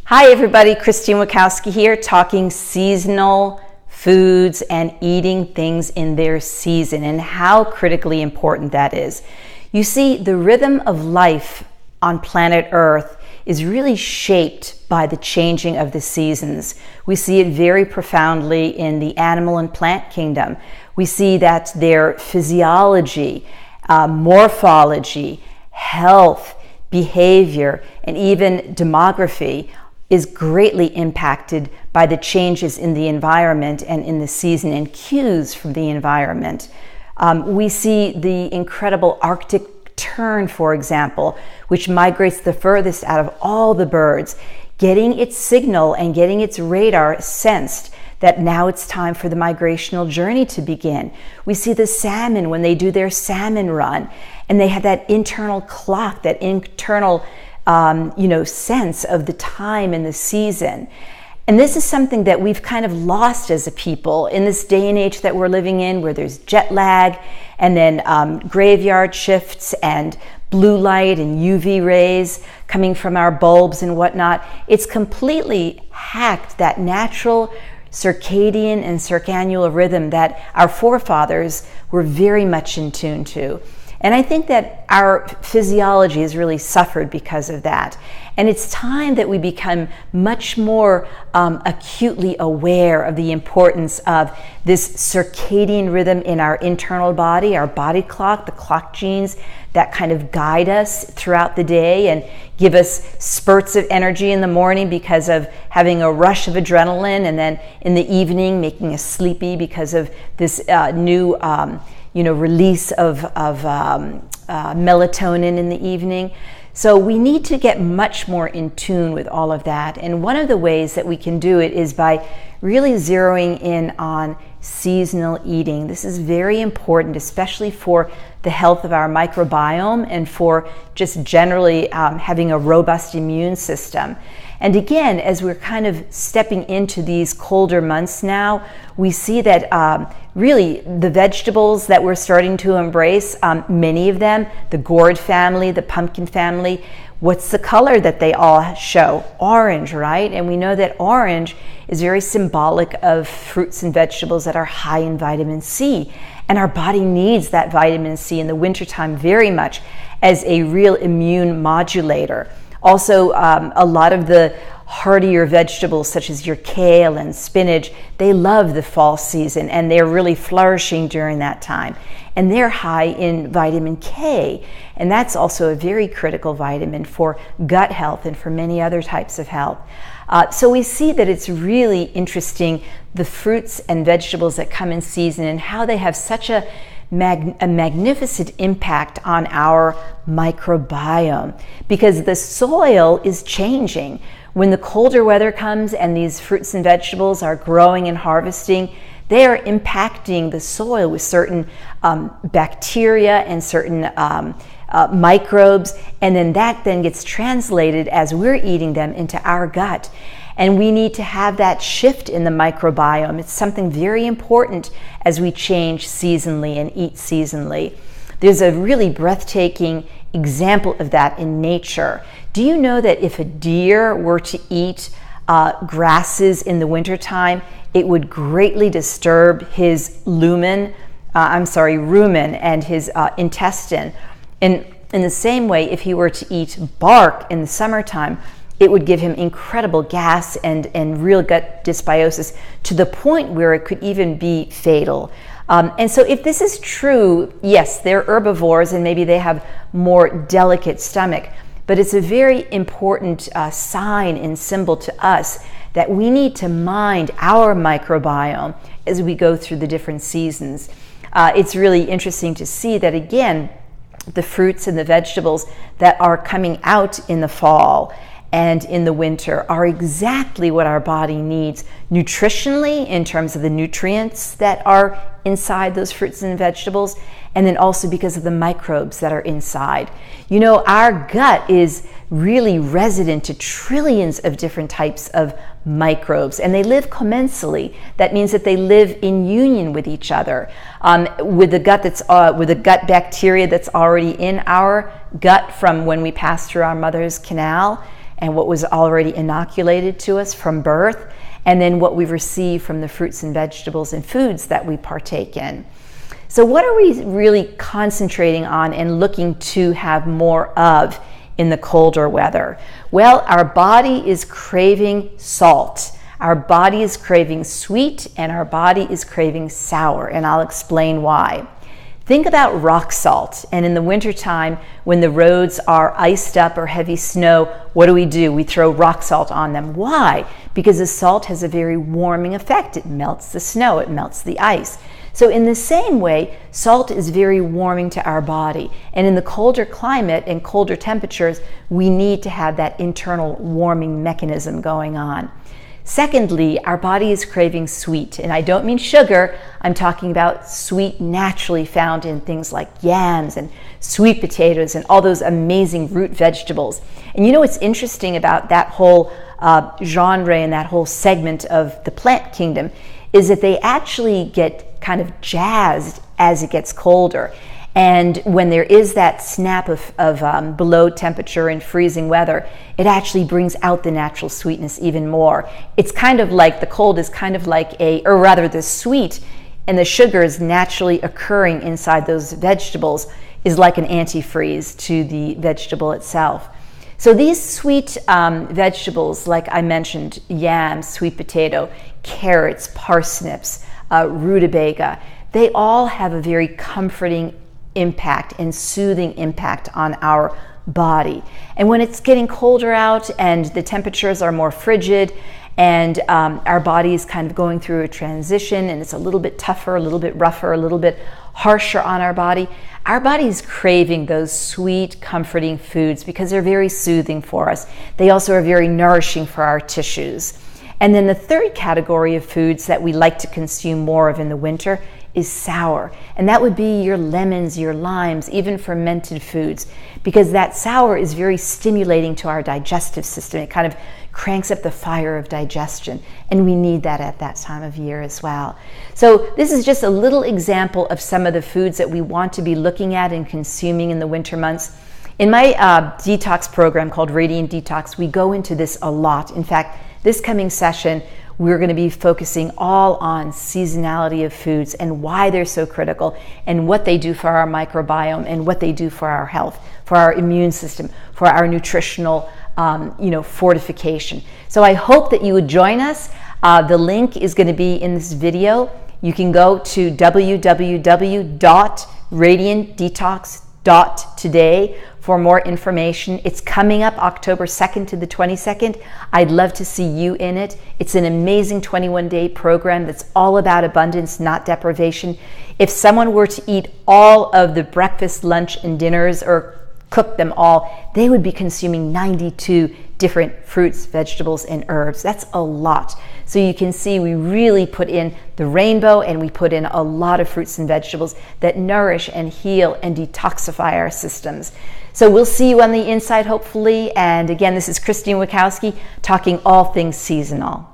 Hi everybody, Christine Wachowski here, talking seasonal foods and eating things in their season and how critically important that is. You see, the rhythm of life on planet Earth is really shaped by the changing of the seasons. We see it very profoundly in the animal and plant kingdom. We see that their physiology, morphology, health, behavior, and even demography is greatly impacted by the changes in the environment and in the season and cues from the environment. We see the incredible Arctic tern, for example, which migrates the furthest out of all the birds, getting its signal and getting its radar sensed that now it's time for the migrational journey to begin. We see the salmon when they do their salmon run, and they have that internal clock, that internal sense of the time and the season. And this is something that we've kind of lost as a people in this day and age that we're living in, where there's jet lag and then graveyard shifts and blue light and UV rays coming from our bulbs and whatnot. It's completely hacked that natural circadian and circannual rhythm that our forefathers were very much in tune to. And I think that our physiology has really suffered because of that. And it's time that we become much more acutely aware of the importance of this circadian rhythm in our internal body, our body clock, the clock genes that kind of guide us throughout the day and give us spurts of energy in the morning because of having a rush of adrenaline, and then in the evening making us sleepy because of this new release of melatonin in the evening. So we need to get much more in tune with all of that. And one of the ways that we can do it is by really zeroing in on seasonal eating. This is very important, especially for the health of our microbiome and for just generally having a robust immune system. And again, as we're kind of stepping into these colder months now, we see that really the vegetables that we're starting to embrace, many of them, the gourd family, the pumpkin family, what's the color that they all show? Orange, right? And we know that orange is very symbolic of fruits and vegetables that are high in vitamin C. And our body needs that vitamin C in the wintertime very much as a real immune modulator. Also, a lot of the hardier vegetables such as your kale and spinach, they love the fall season and they're really flourishing during that time. And they're high in vitamin K, and that's also a very critical vitamin for gut health and for many other types of health. So we see that it's really interesting, the fruits and vegetables that come in season and how they have such a magnificent impact on our microbiome, because the soil is changing. When the colder weather comes and these fruits and vegetables are growing and harvesting, they are impacting the soil with certain bacteria and certain microbes, and then that then gets translated as we're eating them into our gut. And we need to have that shift in the microbiome. It's something very important as we change seasonally and eat seasonally. There's a really breathtaking example of that in nature. Do you know that if a deer were to eat grasses in the wintertime, it would greatly disturb his rumen and his intestine? And in the same way, if he were to eat bark in the summertime, it would give him incredible gas and real gut dysbiosis to the point where it could even be fatal. And so if this is true, yes, they're herbivores and maybe they have more delicate stomach, but it's a very important sign and symbol to us that we need to mind our microbiome as we go through the different seasons. It's really interesting to see that, again, the fruits and the vegetables that are coming out in the fall and in the winter are exactly what our body needs nutritionally in terms of the nutrients that are inside those fruits and vegetables, and then also because of the microbes that are inside. You know, our gut is really resident to trillions of different types of microbes, and they live commensally. That means that they live in union with each other. With the gut bacteria that's already in our gut from when we pass through our mother's canal, and what was already inoculated to us from birth, and then what we receive from the fruits and vegetables and foods that we partake in. So what are we really concentrating on and looking to have more of in the colder weather? Well, our body is craving salt. Our body is craving sweet, and our body is craving sour, and I'll explain why. Think about rock salt, and in the wintertime, when the roads are iced up or heavy snow, what do? We throw rock salt on them. Why? Because the salt has a very warming effect. It melts the snow, it melts the ice. So in the same way, salt is very warming to our body. And in the colder climate and colder temperatures, we need to have that internal warming mechanism going on. Secondly, our body is craving sweet, and I don't mean sugar. I'm talking about sweet naturally found in things like yams and sweet potatoes and all those amazing root vegetables. And you know what's interesting about that whole genre and that whole segment of the plant kingdom is that they actually get kind of jazzed as it gets colder. And when there is that snap of below temperature and freezing weather, it actually brings out the natural sweetness even more. It's kind of like the cold is kind of like the sweet and the sugars naturally occurring inside those vegetables is like an antifreeze to the vegetable itself. So these sweet vegetables, like I mentioned, yams, sweet potato, carrots, parsnips, rutabaga, they all have a very comforting impact and soothing impact on our body. And when it's getting colder out and the temperatures are more frigid and our body is kind of going through a transition and it's a little bit tougher, a little bit rougher, a little bit harsher on our body is craving those sweet, comforting foods because they're very soothing for us. They also are very nourishing for our tissues. And then the third category of foods that we like to consume more of in the winter is sour. And that would be your lemons, your limes, even fermented foods, because that sour is very stimulating to our digestive system. It kind of cranks up the fire of digestion, and we need that at that time of year as well. So this is just a little example of some of the foods that we want to be looking at and consuming in the winter months. In my detox program called Radiant Detox, we go into this a lot. In fact, this coming session, we're going to be focusing all on seasonality of foods and why they're so critical and what they do for our microbiome and what they do for our health, for our immune system, for our nutritional fortification. So I hope that you would join us. The link is going to be in this video. You can go to www.radiantdetox.today for more information. It's coming up October 2nd to the 22nd. I'd love to see you in it. It's an amazing 21-day program that's all about abundance, not deprivation. If someone were to eat all of the breakfast, lunch, and dinners or cook them all, they would be consuming 92 different fruits, vegetables, and herbs. That's a lot. So you can see we really put in the rainbow and we put in a lot of fruits and vegetables that nourish and heal and detoxify our systems. So we'll see you on the inside, hopefully. And again, this is Christine Wachowski talking all things seasonal.